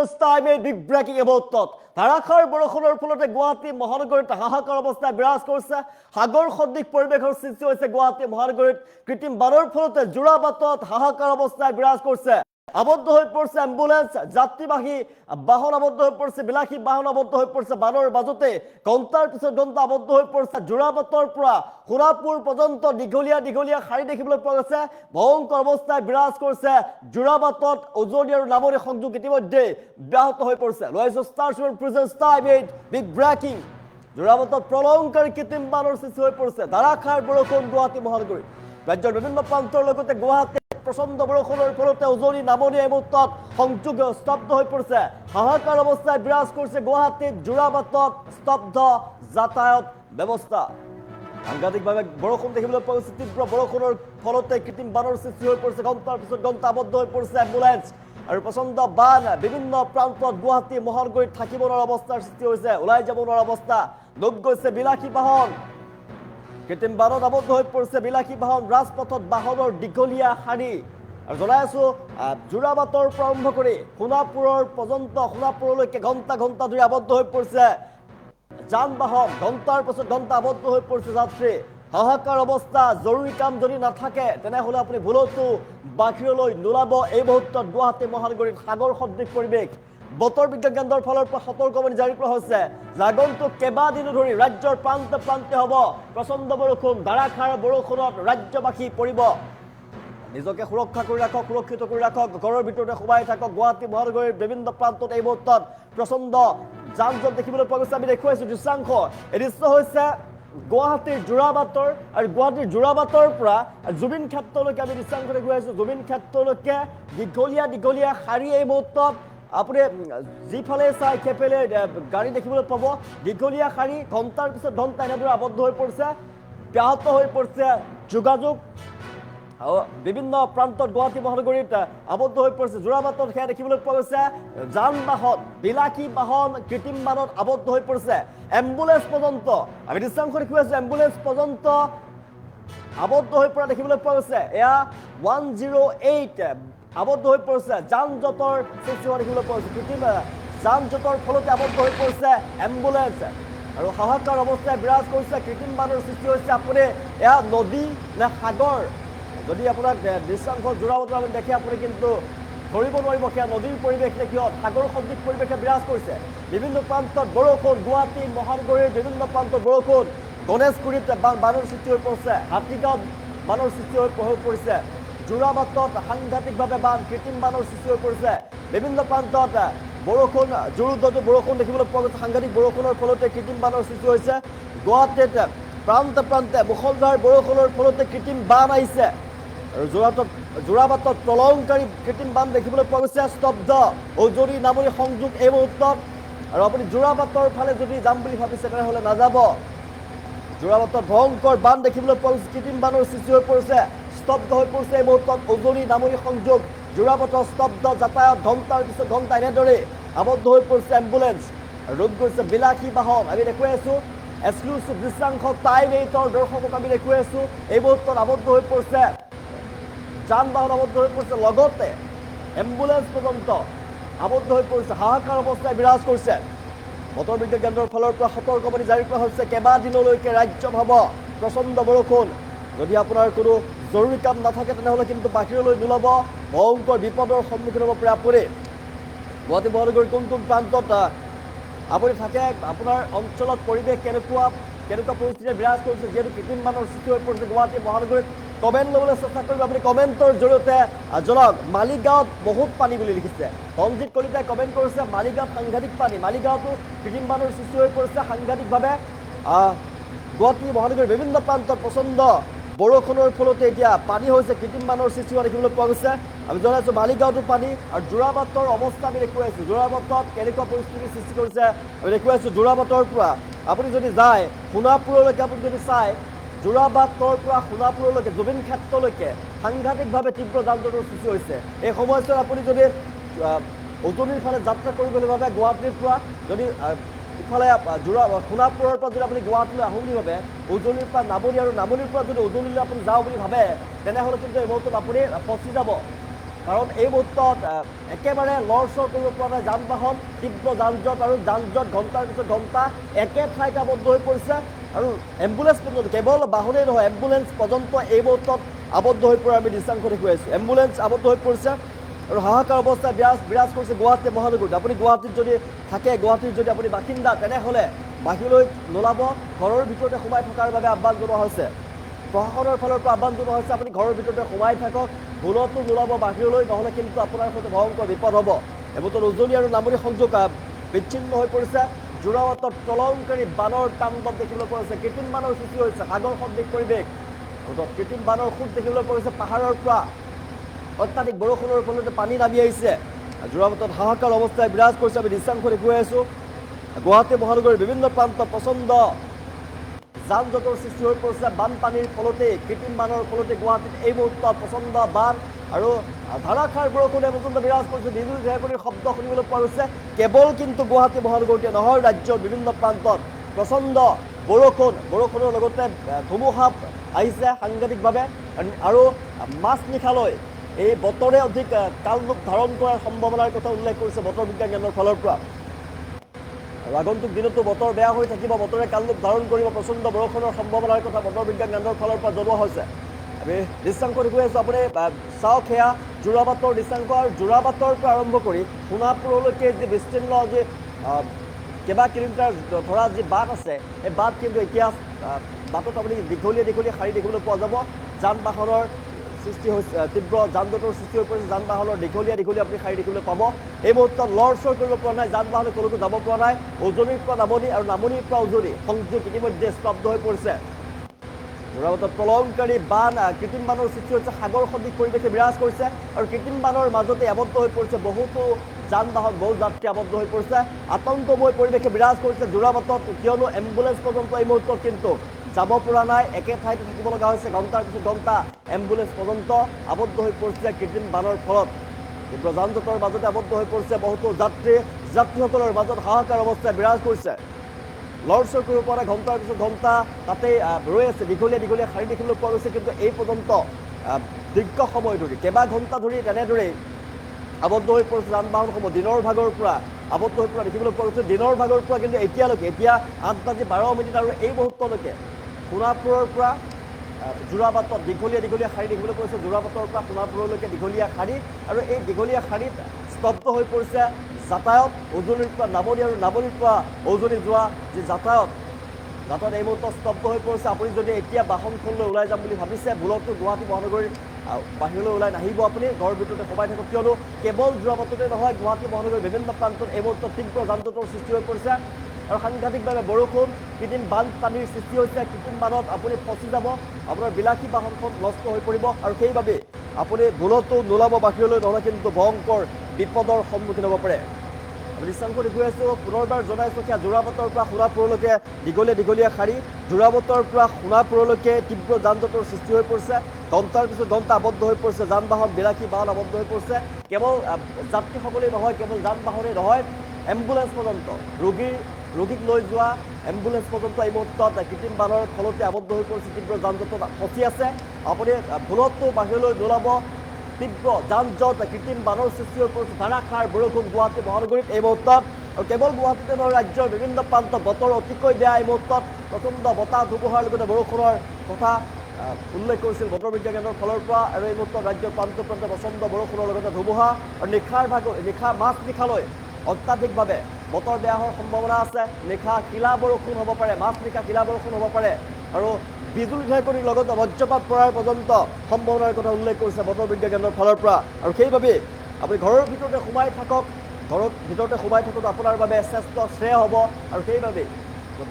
time a big breaking about that. ধাৰাসাৰ বৰষুণৰ ফলতে গুৱাহাটী মহানগৰীত হাহাকাৰ অৱস্থা বিৰাজ কৰিছে সাগৰ সদৃশ পৰিৱেশৰ সৃষ্টি হৈছে গুৱাহাটী মহানগৰীত কৃত্ৰিম বানৰ ফলতে জোৰাবাটত হাহাকাৰ অৱস্থা বিৰাজ কৰিছে আবদ্ধ হৈ পৰিছে এম্বুলেন্স যাত্ৰীবাহী বাহন আবদ্ধ হৈ পৰিছে বিলাসী বাহন আবদ্ধ হৈ পৰিছে বানৰ বাজতে ঘণ্টাৰ পিছত ঘণ্টা আবদ্ধ হৈ পৰিছে জোৰাবাটৰ পৰা সোণাপুৰ পৰ্যন্ত দীঘলীয়া শাৰী দেখিবলৈ পোৱা গৈছে ভয়ংকৰ অৱস্থায় বিৰাজ কৰিছে জোৰাবাটত উজনি আৰু নামনি সংযোগ ইতিমধ্যে ব্যাহত হৈ পৰিছে লয়ছো star present time eight big breaking জোৰাবাটত প্ৰলয়ংকাৰী কৃত্ৰিম বানৰ সৃষ্টি হৈ পৰিছে ধাৰাসাৰ বৰষুণ গুৱাহাটী মহানগৰীত ৰাজ্যৰ বিভিন্ন প্ৰান্তৰ লগতে গুৱাহাটী প্ৰচণ্ড বৰষুণৰ ফলতে উজনি নামনি এই মুহূৰ্তত সংযোগ স্তব্ধ হৈ পৰিছে হাহাকাৰ অৱস্থায় বিৰাজ কৰিছে গুৱাহাটীত জোৰাবাটত স্তব্ধ যাতায়াত ব্যৱস্থা সাংঘাতিকভাৱে বৰষুণ দেখিবলৈ পোৱা গৈছে তীব্ৰ বৰষুণৰ ফলতে কৃত্ৰিম বানৰ সৃষ্টি হৈ পৰিছে ঘণ্টাৰ পিছত ঘণ্টা আবদ্ধ হৈ পৰিছে এম্বুলেন্স আৰু প্ৰচণ্ড বান বিভিন্ন প্ৰান্তত গুৱাহাটী মহানগৰীত থাকিব নোৱাৰা অৱস্থাৰ সৃষ্টি হৈছে ওলাই যাব নোৱাৰা অৱস্থা ডুব গৈছে বিলাসী বাহন কৃত্ৰিম বানত আবদ্ধ হৈ পৰিছে বিলাসী বাহন ৰাজপথত বাহনৰ দীঘলীয়া শাৰী আৰু জনাই আছো জোৰাবাটৰ পৰা আৰম্ভ কৰি সোণাপুৰৰ পৰ্যন্ত সোণাপুৰলৈকে ঘণ্টা ধৰি আবদ্ধ হৈ পৰিছে যান বাহন ঘণ্টাৰ পিছত ঘণ্টা আবদ্ধ হৈ পৰিছে যাত্ৰী হাহাকাৰ অৱস্থা জৰুৰী কাম যদি নাথাকে তেনেহ'লে আপুনি ভুলতো বাহিৰলৈ নোলাব এই মুহূৰ্তত গুৱাহাটী মহানগৰীত সাগৰ সদৃশ পৰিৱেশ বতৰ বিজ্ঞান কেন্দ্ৰৰ ফালৰ পৰা সতৰ্কবাণী জাৰি কৰা হৈছে আগন্তুক কেইবাদিনো ধৰি ৰাজ্যৰ প্ৰান্তে হ'ব প্ৰচণ্ড বৰষুণ ধাৰাসাৰ বৰষুণত ৰাজ্যবাসী পৰিব নিজকে সুৰক্ষা কৰি ৰাখক সুৰক্ষিত কৰি ৰাখক ঘৰৰ ভিতৰতে সোমাই থাকক গুৱাহাটী মহানগৰীৰ বিভিন্ন প্ৰান্তত এই মুহূৰ্তত প্ৰচণ্ড যান জঁট দেখিবলৈ পোৱা গৈছে আমি দেখুৱাইছো দৃশ্যাংশ এই দৃশ্য হৈছে গুৱাহাটীৰ জোৰাবাটৰ আৰু গুৱাহাটীৰ জোৰাবাটৰ পৰা জুবিন ক্ষেত্ৰলৈকে আমি দৃশ্যাংশ দেখুৱাইছো জুবিন ক্ষেত্ৰলৈকে দীঘলীয়া শাৰী এই মুহূৰ্তত আপুনি যিফালে চাই সেইফালে গাড়ী দেখিবলৈ পাব দীঘলীয়া শাৰী ঘণ্টাৰ পিছত ঘণ্টা এনেদৰে আবদ্ধ হৈ পৰিছে ব্যাহত হৈ পৰিছে যোগাযোগ বিভিন্ন প্ৰান্তত গুৱাহাটী মহানগৰীত আবদ্ধ হৈ পৰিছে জোৰাবাটত সেয়া দেখিবলৈ পোৱা গৈছে যান বাহন বিলাসী বাহন কৃত্ৰিম বানত আবদ্ধ হৈ পৰিছে এম্বুলেন্স পৰ্যন্ত আমি দৃশ্যাংশ দেখুৱাইছো এম্বুলেন্স পৰ্যন্ত আবদ্ধ হৈ পৰা দেখিবলৈ পোৱা গৈছে এয়া 108 আবদ্ধ হৈ পৰিছে যান জঁটৰ সৃষ্টি হোৱা দেখিবলৈ পোৱা গৈছে কৃত্ৰিম যান জঁটৰ ফলতে আবদ্ধ হৈ পৰিছে এম্বুলেন্স আৰু হাহাকাৰ অৱস্থায় বিৰাজ কৰিছে কৃত্ৰিম বানৰ সৃষ্টি হৈছে আপুনি এয়া নদী নে সাগৰ যদি আপোনাক দৃশ্যাংশ জোৰাবাটত আপুনি দেখে আপুনি কিন্তু ধৰিব নোৱাৰিব সেয়া নদীৰ পৰিৱেশ নে কিয় সাগৰ সদৃশ পৰিৱেশে বিৰাজ কৰিছে বিভিন্ন প্ৰান্তত বৰষুণ গুৱাহাটী মহানগৰীৰ বিভিন্ন প্ৰান্তত বৰষুণ গণেশগুৰিত বানৰ সৃষ্টি হৈ পৰিছে হাতীগাঁৱত বানৰ সৃষ্টি হৈ পৰিছে জোৰাবাটত সাংঘাতিকভাৱে বান কৃত্ৰিম বানৰ সৃষ্টি হৈ পৰিছে বিভিন্ন প্ৰান্তত বৰষুণ জোৰদাৰ বৰষুণ দেখিবলৈ পোৱা গৈছে সাংঘাতিক বৰষুণৰ ফলতে কৃত্ৰিম বানৰ সৃষ্টি হৈছে গুৱাহাটীত প্ৰান্তে মুষলধাৰ বৰষুণৰ ফলতে কৃত্ৰিম বান আহিছে আৰু জোৰাবাটত প্ৰলয়ংকাৰী কৃত্ৰিম বান দেখিবলৈ পোৱা গৈছে স্তব্ধ উজনি নামনি সংযোগ এই মুহূৰ্তত আৰু আপুনি জোৰাবাটৰ ফালে যদি যাম বুলি ভাবিছে তেনেহ'লে নাযাব জোৰাবাটত ভয়ংকৰ বান দেখিবলৈ পোৱা গৈছে কৃত্ৰিম বানৰ সৃষ্টি হৈ পৰিছে স্তব্ধ হৈ পৰিছে এই মুহূৰ্তত উজনি নামনি সংযোগ জোৰাবাটৰ স্তব্ধ যাতায়াত ঘণ্টাৰ পিছত ঘণ্টা এনেদৰে আবদ্ধ হৈ পৰিছে এম্বুলেন্স ৰোগ গৈছে বিলাসী বাহন আমি দেখুৱাই আছো এক্সক্লুচিভ দৃশ্যাংশ টাইম 8ৰ দৰ্শকক আমি দেখুৱাই আছো এই মুহূৰ্তত আবদ্ধ হৈ পৰিছে যান বাহন আবদ্ধ হৈ পৰিছে লগতে এম্বুলেন্স পৰ্যন্ত আবদ্ধ হৈ পৰিছে হাহাকাৰ অৱস্থায় বিৰাজ কৰিছে বতৰ বিজ্ঞান কেন্দ্ৰৰ ফালৰ পৰা সতৰ্কবাণী জাৰি কৰা হৈছে কেইবাদিনলৈকে ৰাজ্যত হ'ব প্ৰচণ্ড বৰষুণ যদি আপোনাৰ কোনো জৰুৰী কাম নাথাকে তেনেহ'লে কিন্তু বাহিৰলৈ নোলাব ভয়ংকৰ বিপদৰ সন্মুখীন হ'ব পাৰে আপুনি গুৱাহাটী মহানগৰীৰ কোনটো প্ৰান্তত আপুনি থাকে আপোনাৰ অঞ্চলত পৰিৱেশ কেনেকুৱা পৰিস্থিতিৰে বিৰাজ কৰিছে যিহেতু কৃত্ৰিম বানৰ সৃষ্টি হৈ পৰিছে গুৱাহাটী মহানগৰীত কমেণ্ট ল'বলৈ চেষ্টা কৰিব আপুনি কমেণ্টৰ জৰিয়তে জনাওক মালিগাঁৱত বহুত পানী বুলি লিখিছে সঞ্জিত কলিতাই কমেণ্ট কৰিছে মালিগাঁৱত সাংঘাতিক পানী মালিগাঁৱতো কৃত্ৰিম বানৰ সৃষ্টি হৈ পৰিছে সাংঘাতিকভাৱে গুৱাহাটী মহানগৰীৰ বিভিন্ন প্ৰান্তত প্ৰচণ্ড বৰষুণৰ ফলতে এতিয়া পানী হৈছে কৃত্ৰিম বানৰ সৃষ্টি হোৱা দেখিবলৈ পোৱা গৈছে আমি জনাইছোঁ মালিগাঁৱতো পানী আৰু জোৰাবাটৰ অৱস্থা আমি দেখুৱাইছোঁ জোৰাবাটত কেনেকুৱা পৰিস্থিতিৰ সৃষ্টি কৰিছে আমি দেখুৱাইছোঁ জোৰাবাটৰ পৰা আপুনি যদি যায় সোণাপুৰলৈকে আপুনি যদি চাই জোৰাবাটৰ পৰা সোণাপুৰলৈকে জুবিন ক্ষেত্ৰলৈকে সাংঘাতিকভাৱে তীব্ৰ যান জঁটৰ সৃষ্টি হৈছে এই সময়ছোৱাত আপুনি যদি উজনিৰ ফালে যাত্ৰা কৰিবলৈ ভাবে গুৱাহাটীৰ পৰা যদি ইফালে সোণাপুৰৰ পৰা যদি আপুনি গুৱাহাটীলৈ আহোঁ বুলি ভাবে উজনিৰ পৰা নামনি আৰু নামনিৰ পৰা যদি উজনিলৈ আপুনি যাওঁ বুলি ভাবে তেনেহ'লে কিন্তু এই মুহূৰ্তত আপুনি ফচি যাব কাৰণ এই মুহূৰ্তত একেবাৰে লৰচৰ কৰিব পৰা নাই যান বাহন তীব্ৰ যান জঁট আৰু যান জঁট ঘণ্টাৰ পিছত ঘণ্টা একে ঠাইতে আবদ্ধ হৈ পৰিছে আৰু এম্বুলেন্স পৰ্যন্ত কেৱল বাহনেই নহয় এম্বুলেন্স পৰ্যন্ত এই মুহূৰ্তত আবদ্ধ হৈ পৰা আমি দৃশ্যাংশ দেখুৱাই আছোঁ এম্বুলেন্স আবদ্ধ হৈ পৰিছে আৰু হাহাকাৰ অৱস্থা বিৰাজ কৰিছে গুৱাহাটী মহানগৰীত আপুনি গুৱাহাটীত যদি থাকে গুৱাহাটীৰ যদি আপুনি বাসিন্দা তেনেহ'লে বাহিৰলৈ নোলাব ঘৰৰ ভিতৰতে সোমাই থকাৰ বাবে আহ্বান জনোৱা হৈছে প্ৰশাসনৰ ফালৰ পৰা আহ্বান জনোৱা হৈছে আপুনি ঘৰৰ ভিতৰতে সোমাই থাকক ভুলতো নোলাব বাহিৰলৈ নহ'লে কিন্তু আপোনাৰ সৈতে ভয়ংকৰ বিপদ হ'ব এইবোৰত উজনি আৰু নামনি সংযোগ বিচ্ছিন্ন হৈ পৰিছে যোৰাবাটত প্ৰলয়ংকাৰী বানৰ তাণ্ডৱ দেখিবলৈ পোৱা হৈছে কৃত্ৰিম বানৰ সৃষ্টি হৈছে সাগৰ সদৃশ পৰিৱেশ কৃত্ৰিম বানৰ সোঁত দেখিবলৈ পোৱা হৈছে পাহাৰৰ পৰা অত্যাধিক বৰষুণৰ ফলতে পানী নামি আহিছে যোৰাবাটত হাহাকাৰ অৱস্থাই বিৰাজ কৰিছে আমি দৃশ্যাংশ দেখুৱাই আছোঁ গুৱাহাটী মহানগৰীৰ বিভিন্ন প্ৰান্তত প্ৰচণ্ড যান জঁটৰ সৃষ্টি হৈ পৰিছে বানপানীৰ ফলতে কৃত্ৰিম বানৰ ফলতে গুৱাহাটীত এই মুহূৰ্তত প্ৰচণ্ড বান আৰু ধাৰাসাৰ বৰষুণে পৰ্যন্ত বিৰাজ কৰিছে বিজুলী ঢেৰেকনিৰ শব্দ শুনিবলৈ পোৱা গৈছে কেৱল কিন্তু গুৱাহাটী মহানগৰীতে নহয় ৰাজ্যৰ বিভিন্ন প্ৰান্তত প্ৰচণ্ড বৰষুণৰ লগতে ধুমুহা আহিছে সাংঘাতিকভাৱে আৰু মাজনিশালৈ এই বতৰে অধিক কালৰূপ ধাৰণ কৰাৰ সম্ভাৱনাৰ কথা উল্লেখ কৰিছে বতৰ বিজ্ঞান কেন্দ্ৰৰ ফালৰ পৰা আৰু আগন্তুক দিনতো বতৰ বেয়া হৈ থাকিব বতৰে কালৰূপ ধাৰণ কৰিব প্ৰচণ্ড বৰষুণৰ সম্ভাৱনাৰ কথা বতৰ বিজ্ঞান কেন্দ্ৰৰ ফালৰ পৰা জনোৱা হৈছে আমি দৃশ্যাংশ দেখুৱাই আছোঁ আপুনি চাওক সেয়া যোৰাবাটৰ দৃশ্যাংশ আৰু যোৰাবাটৰ পৰা আৰম্ভ কৰি সোণাপুৰলৈকে যি বিস্তীৰ্ণ যি কেইবা কিলোমিটাৰ ধৰা যি বাট আছে এই বাট কিন্তু এতিয়া বাটত আপুনি দীঘলীয়া শাৰী দেখিবলৈ পোৱা যাব যান বাহনৰ সৃষ্টি হৈছে তীব্ৰ যান জঁটৰ সৃষ্টি হৈ পৰিছে যান বাহনৰ দীঘলীয়া আপুনি শাৰী দেখিবলৈ পাব এই মুহূৰ্তত লৰচৰ কৰিব পৰা নাই যান বাহনে ক'লৈকো যাব পৰা নাই উজনিৰ পৰা নামনি আৰু নামনিৰ পৰা উজনি সংযোগ ইতিমধ্যে স্তব্ধ হৈ পৰিছে যোৰাবাটত প্ৰলয়ংকাৰী বান কৃত্ৰিম বানৰ সৃষ্টি হৈছে সাগৰ সদৃশ পৰিৱেশে বিৰাজ কৰিছে আৰু কৃত্ৰিম বানৰ মাজতে আবদ্ধ হৈ পৰিছে বহুতো যান বাহন বহু যাত্ৰী আবদ্ধ হৈ পৰিছে আতংকময় পৰিৱেশে বিৰাজ কৰিছে যোৰাবাটত কিয়নো এম্বুলেন্স পৰ্যন্ত এই মুহূৰ্তত কিন্তু যাব পৰা নাই একে ঠাইতে থাকিব লগা হৈছে ঘণ্টাৰ পিছত ঘণ্টা এম্বুলেন্স পৰ্যন্ত আবদ্ধ হৈ পৰিছে কৃত্ৰিম বানৰ ফলত তীব্ৰ যান জঁটৰ মাজতে আবদ্ধ হৈ পৰিছে বহুতো যাত্ৰীসকলৰ মাজত হাহাকাৰ অৱস্থাই বিৰাজ কৰিছে লৰচৰ কৰিব পৰা ঘণ্টাৰ পিছত ঘণ্টা তাতে ৰৈ আছে দীঘলীয়া শাৰী দেখিবলৈ পোৱা গৈছে কিন্তু এই পৰ্যন্ত দীৰ্ঘ সময় ধৰি কেইবা ঘণ্টা ধৰি তেনেদৰেই আবদ্ধ হৈ পৰিছে যান বাহনসমূহ দিনৰ ভাগৰ পৰা আবদ্ধ হৈ পৰা দেখিবলৈ পোৱা গৈছে দিনৰ ভাগৰ পৰা কিন্তু এতিয়া 8:12 আৰু এই মুহূৰ্তলৈকে সোণাপুৰৰ পৰা যোৰাবাটত দীঘলীয়া শাৰী দেখিবলৈ পোৱা গৈছে যোৰাবাটৰ পৰা সোণাপুৰলৈকে দীঘলীয়া শাৰী আৰু এই দীঘলীয়া শাৰীত স্তব্ধ হৈ পৰিছে যাতায়াত উজনিৰ পৰা নামনি আৰু নামনিৰ পৰা উজনি যোৱা যি যাতায়াত এই মুহূৰ্তত স্তব্ধ হৈ পৰিছে আপুনি যদি এতিয়া বাহনখনলৈ ওলাই যাম বুলি ভাবিছে ভুলতো গুৱাহাটী মহানগৰীৰ বাহিৰলৈ ওলাই নাহিব আপুনি ঘৰৰ ভিতৰতে সোমাই থাকক কিয়নো কেৱল যোৰাবাটতে নহয় গুৱাহাটী মহানগৰীৰ বিভিন্ন প্ৰান্তত এই মুহূৰ্তত তীব্ৰ যান জঁটৰ সৃষ্টি হৈ পৰিছে আৰু সাংঘাতিকভাৱে বৰষুণ কৃত্ৰিম বানপানীৰ সৃষ্টি হৈছে কৃত্ৰিম বানত আপুনি ফচি যাব আপোনাৰ বিলাসী বাহনখন নষ্ট হৈ পৰিব আৰু সেইবাবে আপুনি ভুলতো নোলাব বাহিৰলৈ নহ'লে কিন্তু ভয়ংকৰ বিপদৰ সন্মুখীন হ'ব পাৰে আমি দৃশ্যাংশ দেখুৱাই আছোঁ পুনৰবাৰ জনাইছোঁ সেয়া যোৰাবাটৰ পৰা সোণাপুৰলৈকে দীঘলীয়া শাৰী যোৰাবাটৰ পৰা সোণাপুৰলৈকে তীব্ৰ যান জঁটৰ সৃষ্টি হৈ পৰিছে ঘণ্টাৰ পিছত ঘণ্টা আবদ্ধ হৈ পৰিছে যান বাহন বিলাসী বাহন আবদ্ধ হৈ পৰিছে কেৱল যাত্ৰীসকলেই নহয় কেৱল যান বাহনেই নহয় এম্বুলেন্স পৰ্যন্ত ৰোগীক লৈ যোৱা এম্বুলেন্স পৰ্যন্ত এই মুহূৰ্তত কৃত্ৰিম বানৰ ফলতে আবদ্ধ হৈ পৰিছে তীব্ৰ যান জঁটত ফচি আছে আপুনি ভুলতো বাহিৰলৈ নোলাব তীব্ৰ যান জঁট কৃত্ৰিম বানৰ সৃষ্টি হৈ পৰিছে ধাৰাসাৰ বৰষুণ গুৱাহাটী মহানগৰীত এই মুহূৰ্তত আৰু কেৱল গুৱাহাটীতে নহয় ৰাজ্যৰ বিভিন্ন প্ৰান্তত বতৰ অতিকৈ বেয়া এই মুহূৰ্তত প্ৰচণ্ড বতাহ ধুমুহাৰ লগতে বৰষুণৰ কথা উল্লেখ কৰিছিল বতৰ বিজ্ঞান কেন্দ্ৰৰ ফালৰ পৰা আৰু এই মুহূৰ্তত ৰাজ্যৰ প্ৰান্তে প্ৰচণ্ড বৰষুণৰ লগতে ধুমুহা আৰু মাজনিশালৈ অত্যাধিকভাৱে বতৰ বেয়া হোৱাৰ সম্ভাৱনা আছে নিশা শিলা বৰষুণ হ'ব পাৰে মাজনিশা শিলা বৰষুণ হ'ব পাৰে আৰু বিজুলী ঢেৰেকনিৰ লগতে বজ্ৰপাত পৰাৰ পৰ্যন্ত সম্ভাৱনাৰ কথা উল্লেখ কৰিছে বতৰ বিজ্ঞান কেন্দ্ৰৰ ফালৰ পৰা আৰু সেইবাবে আপুনি ঘৰৰ ভিতৰতে সোমাই থাকক আপোনাৰ বাবে শ্ৰেষ্ঠ শ্ৰেয় হ'ব আৰু সেইবাবে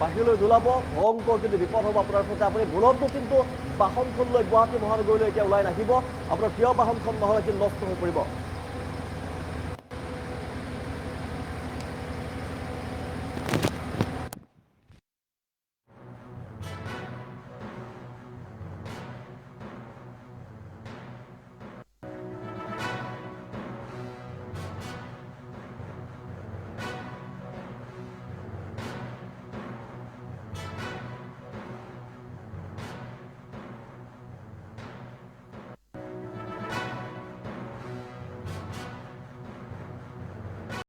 বাহিৰলৈ নোলাব ভয়ংকৰ কিন্তু বিপদ হ'ব আপোনাৰ সৈতে আপুনি ভুলতো কিন্তু বাহনখন লৈ গুৱাহাটী মহানগৰীলৈ এতিয়া ওলাই নাহিব আপোনাৰ প্ৰিয় বাহনখন নহ'লে কিন্তু নষ্ট হৈ পৰিব